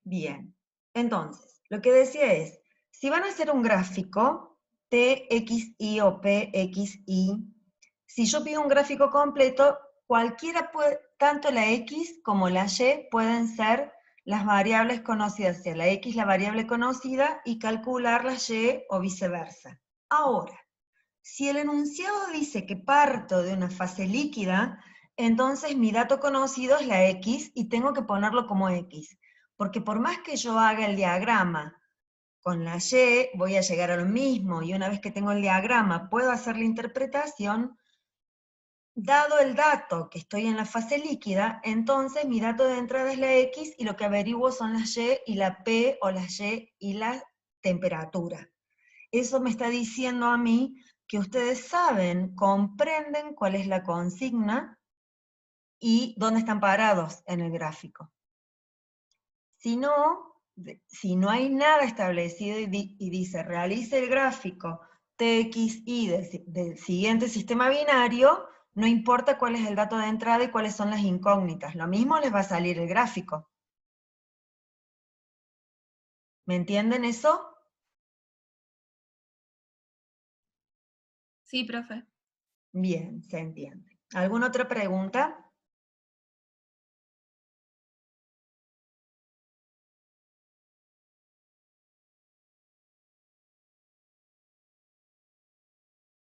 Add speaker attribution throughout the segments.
Speaker 1: Bien. Entonces, lo que decía es, si van a hacer un gráfico, TXI o PXI, si yo pido un gráfico completo, cualquiera puede, tanto la X como la Y pueden ser las variables conocidas, o sea, la X la variable conocida y calcular la Y o viceversa. Ahora, si el enunciado dice que parto de una fase líquida, entonces mi dato conocido es la X y tengo que ponerlo como X. Porque por más que yo haga el diagrama con la Y, voy a llegar a lo mismo, y una vez que tengo el diagrama puedo hacer la interpretación. Dado el dato que estoy en la fase líquida, entonces mi dato de entrada es la X y lo que averiguo son las Y y la P o la Y y la temperatura. Eso me está diciendo a mí que ustedes saben, comprenden cuál es la consigna y dónde están parados en el gráfico. Si no hay nada establecido y dice, realice el gráfico TXI del siguiente sistema binario, no importa cuál es el dato de entrada y cuáles son las incógnitas, lo mismo les va a salir el gráfico. ¿Me entienden eso?
Speaker 2: Sí, profe.
Speaker 1: Bien, se entiende. ¿Alguna otra pregunta?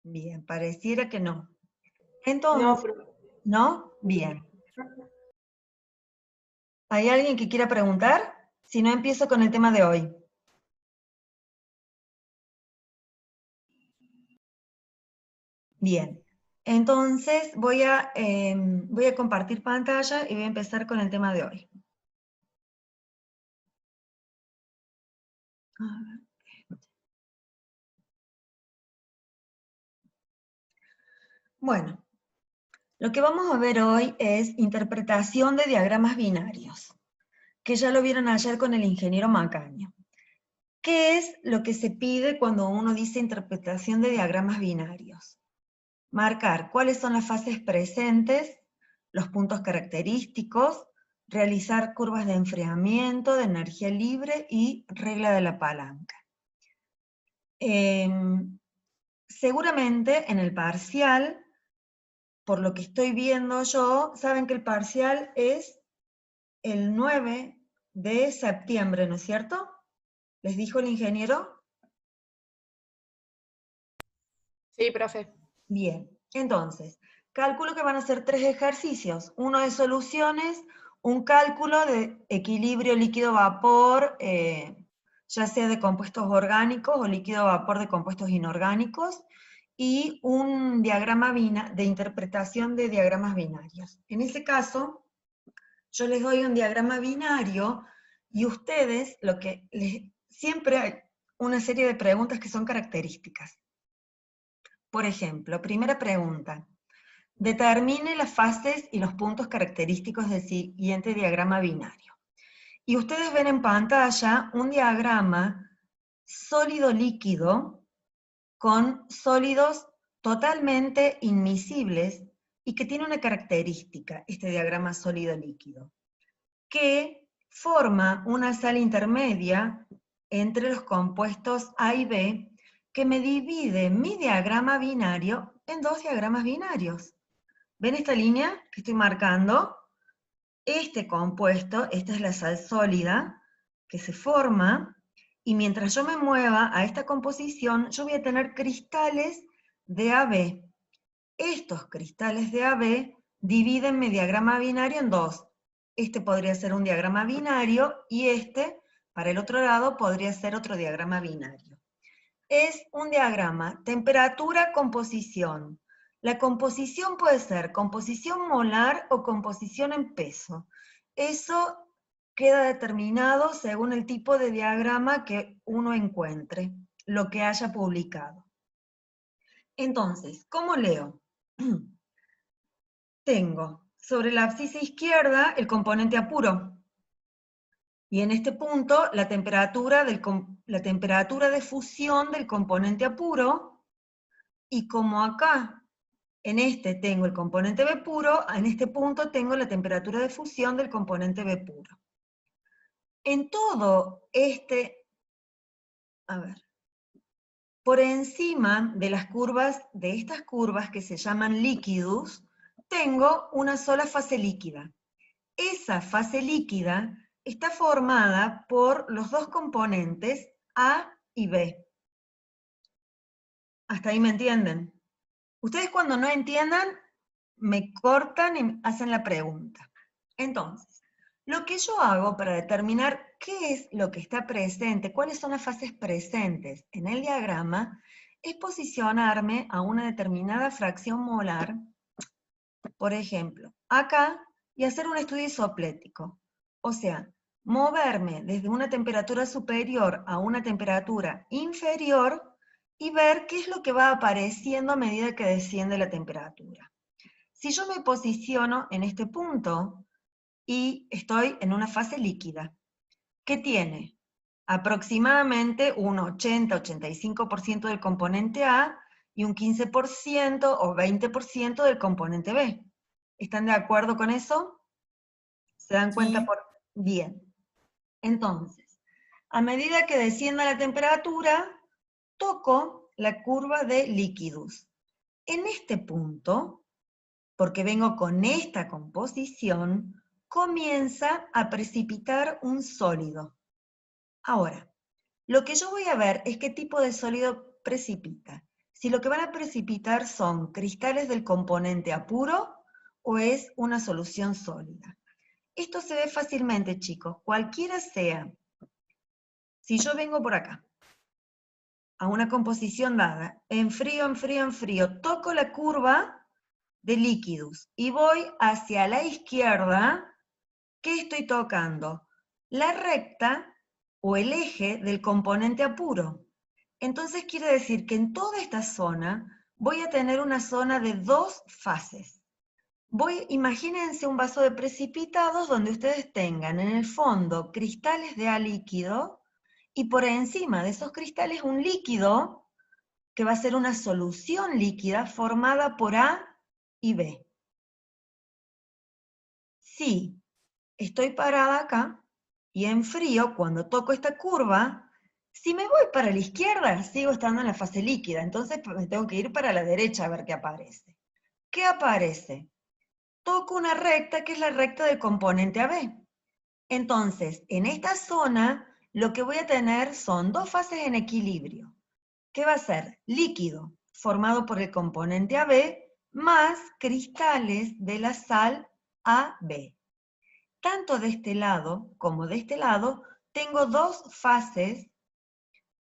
Speaker 1: Bien, pareciera que no.
Speaker 3: No,
Speaker 1: Entonces,
Speaker 3: profe.
Speaker 1: ¿no? Bien. ¿Hay alguien que quiera preguntar? Si no, empiezo con el tema de hoy. Bien. Entonces, voy a compartir pantalla y voy a empezar con el tema de hoy. A ver. Bueno, lo que vamos a ver hoy es interpretación de diagramas binarios, que ya lo vieron ayer con el ingeniero Macaño. ¿Qué es lo que se pide cuando uno dice interpretación de diagramas binarios? Marcar cuáles son las fases presentes, los puntos característicos, realizar curvas de enfriamiento, de energía libre y regla de la palanca. Seguramente en el parcial, por lo que estoy viendo yo, saben que el parcial es el 9 de septiembre, ¿no es cierto? ¿Les dijo el ingeniero?
Speaker 3: Sí, profe.
Speaker 1: Bien, entonces, calculo que van a ser 3 ejercicios, uno de soluciones, un cálculo de equilibrio líquido-vapor, ya sea de compuestos orgánicos o líquido-vapor de compuestos inorgánicos, y un diagrama de interpretación de diagramas binarios. En ese caso, yo les doy un diagrama binario y ustedes, siempre hay una serie de preguntas que son características. Por ejemplo, primera pregunta. Determine las fases y los puntos característicos del siguiente diagrama binario. Y ustedes ven en pantalla un diagrama sólido-líquido con sólidos totalmente inmiscibles y que tiene una característica, este diagrama sólido-líquido, que forma una sala intermedia entre los compuestos A y B que me divide mi diagrama binario en dos diagramas binarios. ¿Ven esta línea que estoy marcando? Este compuesto, esta es la sal sólida que se forma, y mientras yo me mueva a esta composición, yo voy a tener cristales de AB. Estos cristales de AB dividen mi diagrama binario en dos. Este podría ser un diagrama binario y este, para el otro lado, podría ser otro diagrama binario. Es un diagrama temperatura-composición. La composición puede ser composición molar o composición en peso. Eso queda determinado según el tipo de diagrama que uno encuentre, lo que haya publicado. Entonces, ¿cómo leo? Tengo sobre la abscisa izquierda el componente apuro. Y en este punto, la temperatura de fusión del componente apuro, y como acá, en este tengo el componente B puro, en este punto tengo la temperatura de fusión del componente B puro. En todo a ver, por encima de las curvas, de estas curvas que se llaman líquidos, tengo una sola fase líquida. Esa fase líquida está formada por los dos componentes A y B. ¿Hasta ahí me entienden? Ustedes cuando no entiendan, me cortan y hacen la pregunta. Entonces, lo que yo hago para determinar qué es lo que está presente, cuáles son las fases presentes en el diagrama, es posicionarme a una determinada fracción molar, por ejemplo, acá, y hacer un estudio isoplético. O sea, moverme desde una temperatura superior a una temperatura inferior y ver qué es lo que va apareciendo a medida que desciende la temperatura. Si yo me posiciono en este punto y estoy en una fase líquida, ¿qué tiene? Aproximadamente un 80-85% del componente A y un 15% o 20% del componente B. ¿Están de acuerdo con eso? ¿Se dan cuenta?
Speaker 2: Sí.
Speaker 1: Bien. Entonces, a medida que descienda la temperatura, toco la curva de líquidos. En este punto, porque vengo con esta composición, comienza a precipitar un sólido. Ahora, lo que yo voy a ver es qué tipo de sólido precipita. Si lo que van a precipitar son cristales del componente A puro o es una solución sólida. Esto se ve fácilmente, chicos, cualquiera sea. Si yo vengo por acá, a una composición dada, en frío, toco la curva de líquidos y voy hacia la izquierda, ¿qué estoy tocando? La recta o el eje del componente A puro. Entonces quiere decir que en toda esta zona voy a tener una zona de dos fases. Imagínense un vaso de precipitados donde ustedes tengan en el fondo cristales de A líquido y por encima de esos cristales un líquido que va a ser una solución líquida formada por A y B. Si estoy parada acá y en frío, cuando toco esta curva, si me voy para la izquierda, sigo estando en la fase líquida, entonces me tengo que ir para la derecha a ver qué aparece. ¿Qué aparece? Toco una recta que es la recta del componente AB. Entonces, en esta zona, lo que voy a tener son dos fases en equilibrio. ¿Qué va a ser? Líquido, formado por el componente AB, más cristales de la sal AB. Tanto de este lado como de este lado, tengo dos fases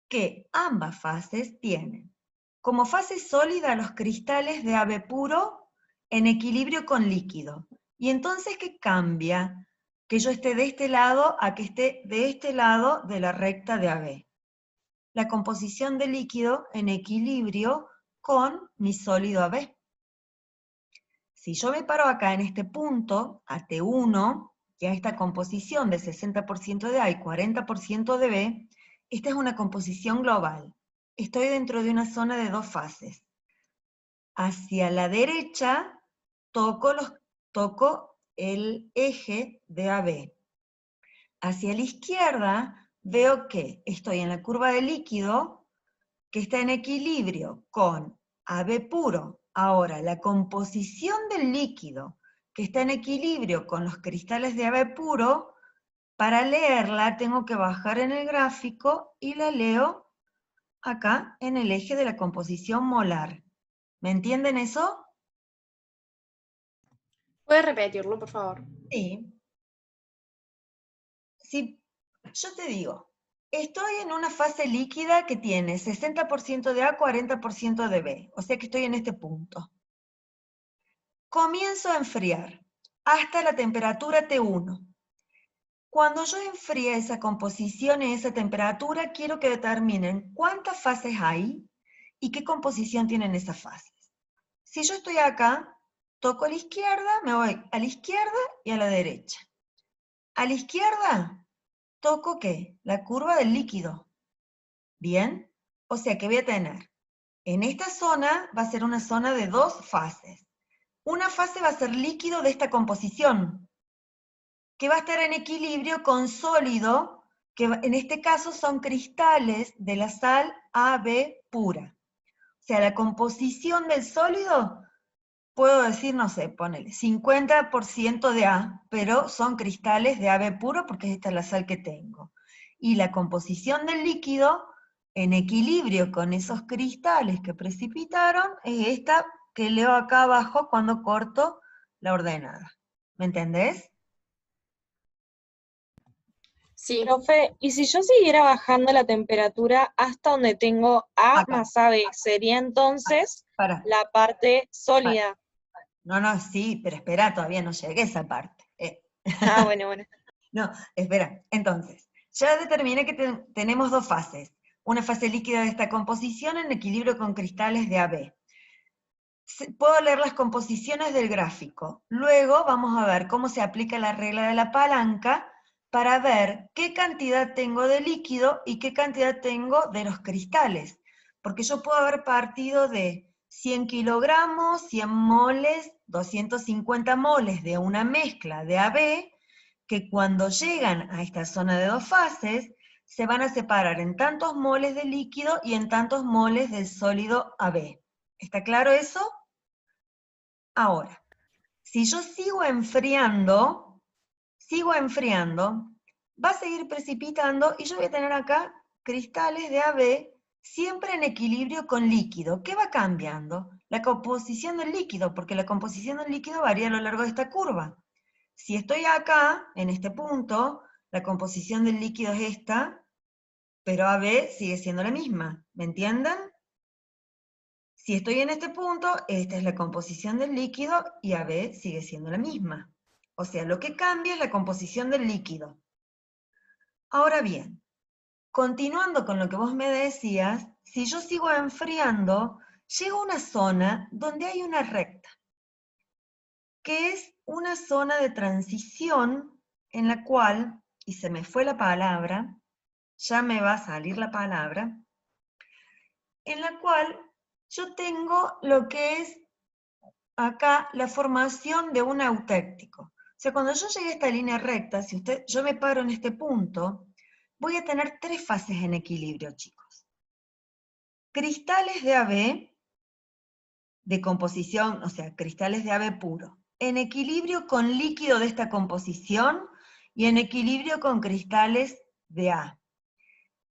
Speaker 1: que ambas fases tienen como fase sólida los cristales de AB puro en equilibrio con líquido. Y entonces, ¿qué cambia? Que yo esté de este lado a que esté de este lado de la recta de AB. La composición de líquido en equilibrio con mi sólido AB. Si yo me paro acá en este punto, a T1, que a esta composición de 60% de A y 40% de B, esta es una composición global. Estoy dentro de una zona de dos fases. Hacia la derecha toco el eje de AB. Hacia la izquierda veo que estoy en la curva de líquido que está en equilibrio con AB puro. Ahora, la composición del líquido que está en equilibrio con los cristales de AB puro, para leerla tengo que bajar en el gráfico y la leo acá en el eje de la composición molar. ¿Me entienden eso?
Speaker 3: ¿Puedes repetirlo, por favor?
Speaker 1: Sí. Si yo te digo, estoy en una fase líquida que tiene 60% de A, 40% de B, o sea que estoy en este punto. Comienzo a enfriar hasta la temperatura T1. Cuando yo enfríe esa composición y esa temperatura, quiero que determinen cuántas fases hay y qué composición tienen esas fases. Si yo estoy acá, toco a la izquierda, me voy a la izquierda y a la derecha. A la izquierda, toco ¿qué? La curva del líquido. ¿Bien? O sea que voy a tener, en esta zona va a ser una zona de dos fases. Una fase va a ser líquido de esta composición. que va a estar en equilibrio con sólido, que en este caso son cristales de la sal AB pura. O sea, la composición del sólido, puedo decir, no sé, ponele, 50% de A, pero son cristales de AB puro porque esta es la sal que tengo. Y la composición del líquido, en equilibrio con esos cristales que precipitaron, es esta que leo acá abajo cuando corto la ordenada. ¿Me entendés?
Speaker 3: Sí.
Speaker 2: Profe, ¿y si yo siguiera bajando la temperatura hasta donde tengo A
Speaker 1: Acá,
Speaker 2: más AB, sería entonces
Speaker 1: para.
Speaker 2: la parte sólida?
Speaker 1: No, no, sí, pero espera, todavía no llegué a esa parte.
Speaker 2: Ah, bueno, bueno.
Speaker 1: No, espera. Entonces, ya determiné que tenemos dos fases. Una fase líquida de esta composición en equilibrio con cristales de AB. Puedo leer las composiciones del gráfico. Luego vamos a ver cómo se aplica la regla de la palanca para ver qué cantidad tengo de líquido y qué cantidad tengo de los cristales. Porque yo puedo haber partido de 100 kilogramos, 100 moles, 250 moles de una mezcla de AB, que cuando llegan a esta zona de dos fases, se van a separar en tantos moles de líquido y en tantos moles del sólido AB. ¿Está claro eso? Ahora, si yo sigo enfriando, va a seguir precipitando y yo voy a tener acá cristales de AB siempre en equilibrio con líquido. ¿Qué va cambiando? La composición del líquido, porque la composición del líquido varía a lo largo de esta curva. Si estoy acá, en este punto, la composición del líquido es esta, pero AB sigue siendo la misma. ¿Me entienden? Si estoy en este punto, esta es la composición del líquido y AB sigue siendo la misma. O sea, lo que cambia es la composición del líquido. Ahora bien, continuando con lo que vos me decías, si yo sigo enfriando, llego a una zona donde hay una recta, que es una zona de transición en la cual, y se me fue la palabra, ya me va a salir la palabra, en la cual yo tengo lo que es acá la formación de un autéctico. O sea, cuando yo llegue a esta línea recta, si yo me paro en este punto, voy a tener tres fases en equilibrio, chicos. Cristales de AB, de composición, o sea, cristales de AB puro, en equilibrio con líquido de esta composición y en equilibrio con cristales de A.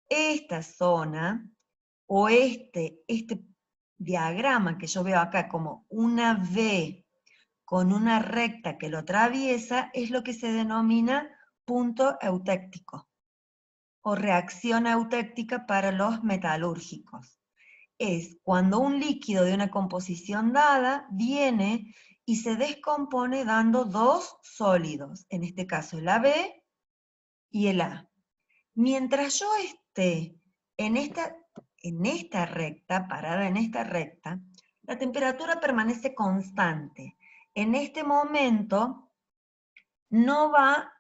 Speaker 1: Esta zona, o este diagrama que yo veo acá como una V con una recta que lo atraviesa, es lo que se denomina punto eutéctico, o reacción eutéctica para los metalúrgicos. Es cuando un líquido de una composición dada viene y se descompone dando dos sólidos, en este caso el AB y el A. Mientras yo esté en esta recta, parada en esta recta, la temperatura permanece constante. En este momento no va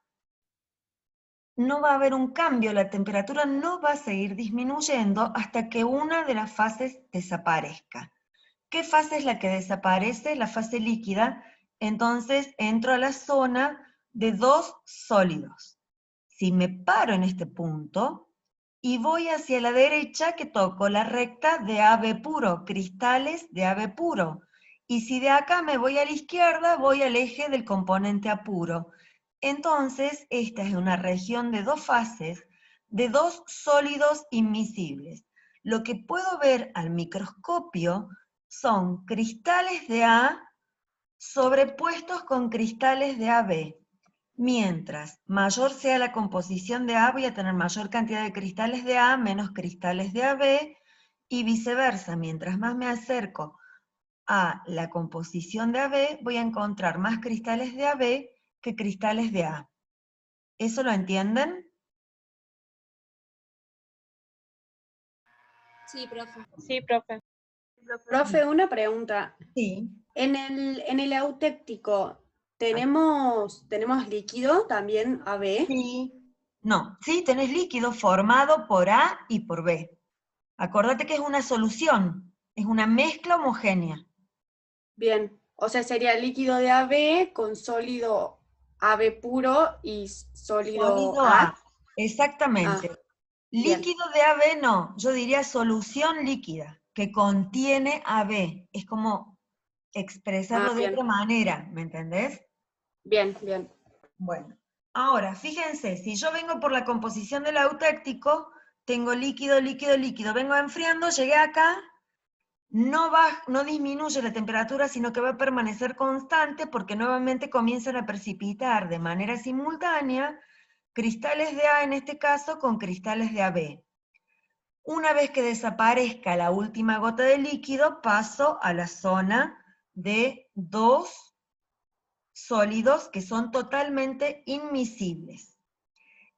Speaker 1: a haber un cambio, la temperatura no va a seguir disminuyendo hasta que una de las fases desaparezca. ¿Qué fase es la que desaparece? La fase líquida. Entonces entro a la zona de dos sólidos. Si me paro en este punto y voy hacia la derecha, que toco la recta de AB puro, cristales de AB puro. Y si de acá me voy a la izquierda, voy al eje del componente A puro. Entonces, esta es una región de dos fases, de dos sólidos inmiscibles. Lo que puedo ver al microscopio son cristales de A sobrepuestos con cristales de AB. Mientras mayor sea la composición de A, voy a tener mayor cantidad de cristales de A, menos cristales de AB, y viceversa. Mientras más me acerco a la composición de AB, voy a encontrar más cristales de AB que cristales de A. ¿Eso lo entienden?
Speaker 3: Sí, profe.
Speaker 2: Sí, profe.
Speaker 3: Profe, una pregunta.
Speaker 1: Sí.
Speaker 3: En el eutéptico, ¿tenemos líquido también AB?
Speaker 1: Sí. No, sí, tenés líquido formado por A y por B. Acordate que es una solución, es una mezcla homogénea.
Speaker 3: Bien, o sea, sería líquido de AB con sólido AB puro y sólido
Speaker 1: Sólido
Speaker 3: A.
Speaker 1: A. Exactamente.
Speaker 3: Ah, bien.
Speaker 1: Líquido de AB no, yo diría solución líquida, que contiene AB. Es como expresarlo de
Speaker 3: Bien.
Speaker 1: otra manera, ¿me entendés?
Speaker 3: Bien, bien.
Speaker 1: Bueno, ahora, fíjense, si yo vengo por la composición del eutéctico, tengo líquido, líquido, líquido, vengo enfriando, llegué acá, no disminuye la temperatura, sino que va a permanecer constante porque nuevamente comienzan a precipitar de manera simultánea cristales de A en este caso con cristales de AB. Una vez que desaparezca la última gota de líquido, paso a la zona de dos sólidos que son totalmente inmiscibles.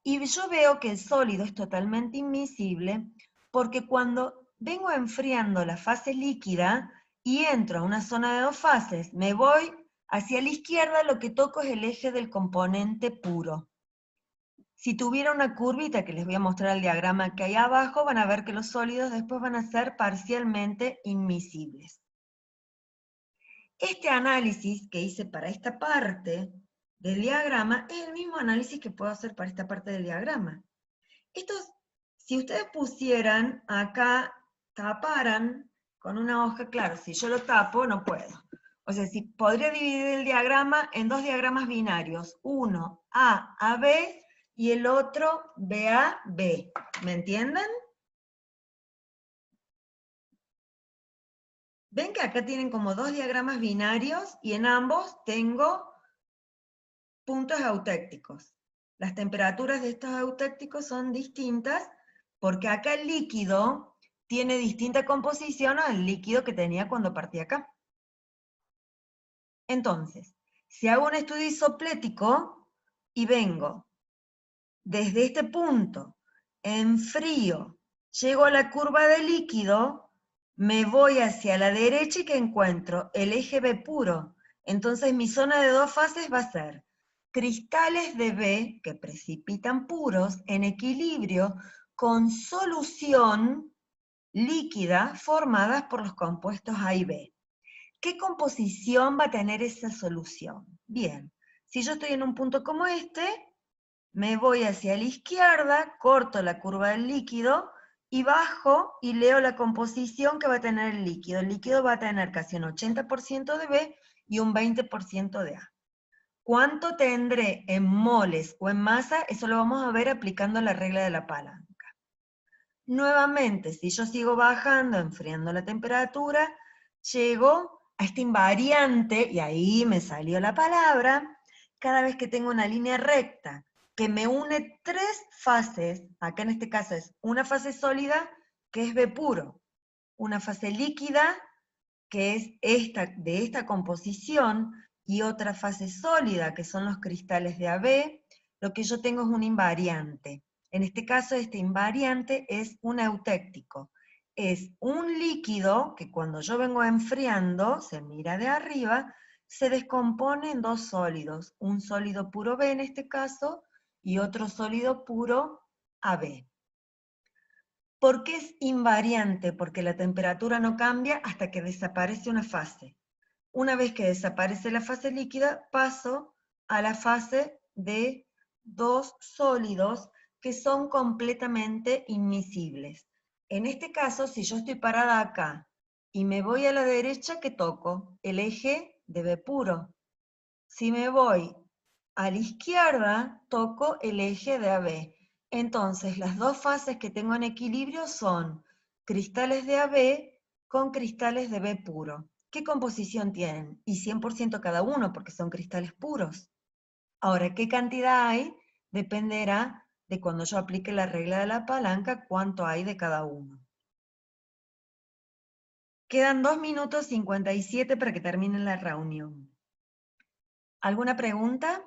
Speaker 1: Y yo veo que el sólido es totalmente inmiscible porque cuando vengo enfriando la fase líquida y entro a una zona de dos fases, me voy hacia la izquierda, lo que toco es el eje del componente puro. Si tuviera una curvita, que les voy a mostrar el diagrama que hay abajo, van a ver que los sólidos después van a ser parcialmente inmiscibles. Este análisis que hice para esta parte del diagrama es el mismo análisis que puedo hacer para esta parte del diagrama. Si ustedes pusieran acá, taparan con una hoja, claro, si yo lo tapo no puedo. O sea, si podría dividir el diagrama en dos diagramas binarios, uno A a B y el otro B a B. ¿Me entienden? ¿Ven que acá tienen como dos diagramas binarios y en ambos tengo puntos eutécticos? Las temperaturas de estos eutécticos son distintas porque acá el líquido tiene distinta composición al líquido que tenía cuando partí acá. Entonces, si hago un estudio isoplético y vengo desde este punto, enfrío, llego a la curva de líquido, me voy hacia la derecha y que encuentro el eje B puro. Entonces mi zona de dos fases va a ser cristales de B que precipitan puros en equilibrio con solución líquida formadas por los compuestos A y B. ¿Qué composición va a tener esa solución? Bien, si yo estoy en un punto como este, me voy hacia la izquierda, corto la curva del líquido y bajo y leo la composición que va a tener el líquido. El líquido va a tener casi un 80% de B y un 20% de A. ¿Cuánto tendré en moles o en masa? Eso lo vamos a ver aplicando la regla de la palanca. Nuevamente, si yo sigo bajando, enfriando la temperatura, llego a este invariante, y ahí me salió la palabra, cada vez que tengo una línea recta que me une tres fases, acá en este caso es una fase sólida, que es B puro, una fase líquida, que es de esta composición, y otra fase sólida, que son los cristales de AB, lo que yo tengo es un invariante. En este caso, este invariante es un eutéctico. Es un líquido que cuando yo vengo enfriando, se mira de arriba, se descompone en dos sólidos, un sólido puro B en este caso, y otro sólido puro AB. ¿Por qué es invariante? Porque la temperatura no cambia hasta que desaparece una fase. Una vez que desaparece la fase líquida, paso a la fase de dos sólidos que son completamente inmiscibles. En este caso, si yo estoy parada acá y me voy a la derecha, ¿qué toco? El eje de B puro. Si me voy a la izquierda, toco el eje de AB. Entonces, las dos fases que tengo en equilibrio son cristales de AB con cristales de B puro. ¿Qué composición tienen? Y 100% cada uno, porque son cristales puros. Ahora, ¿qué cantidad hay? Dependerá de cuando yo aplique la regla de la palanca, cuánto hay de cada uno. Quedan 2 minutos 57 para que termine la reunión. ¿Alguna pregunta?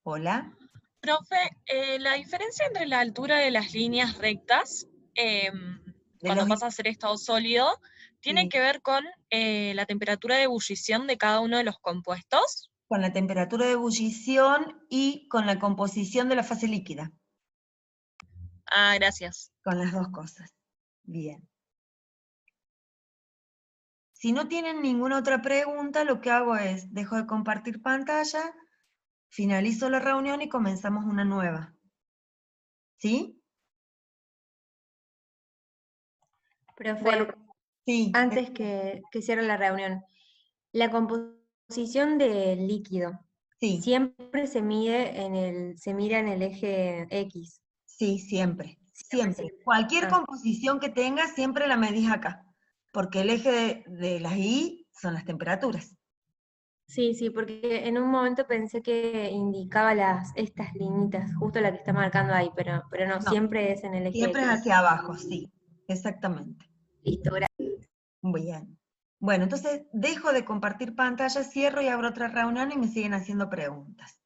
Speaker 1: Hola.
Speaker 2: Profe, la diferencia entre la altura de las líneas rectas, cuando
Speaker 1: los
Speaker 2: pasa a ser estado sólido, ¿tiene
Speaker 1: Sí,
Speaker 2: que ver con la temperatura de ebullición de cada uno de los compuestos?
Speaker 1: con la temperatura de ebullición y con la composición de la fase líquida,
Speaker 2: Ah, gracias.
Speaker 1: con las dos cosas. Bien. Si no tienen ninguna otra pregunta, lo que hago es, dejo de compartir pantalla, finalizo la reunión y comenzamos una nueva. ¿Sí?
Speaker 4: Profe,
Speaker 3: Bueno,
Speaker 1: Sí.
Speaker 4: antes que cierre la reunión, la composición del líquido
Speaker 1: Sí,
Speaker 4: siempre se mira en el eje X.
Speaker 1: sí, siempre.
Speaker 4: Siempre,
Speaker 1: Siempre.
Speaker 4: siempre.
Speaker 1: Cualquier
Speaker 4: Ah.
Speaker 1: composición que tengas, siempre la medís acá. Porque el eje de las I son las temperaturas.
Speaker 4: Sí, sí, porque en un momento pensé que indicaba estas linitas, justo la que está marcando ahí, pero no,
Speaker 1: No,
Speaker 4: siempre es en el eje
Speaker 1: siempre es
Speaker 4: X.
Speaker 1: hacia abajo, sí. Exactamente.
Speaker 4: Listo, gracias.
Speaker 1: Bien. Bueno, entonces dejo de compartir pantalla, cierro y abro otra reunión y me siguen haciendo preguntas.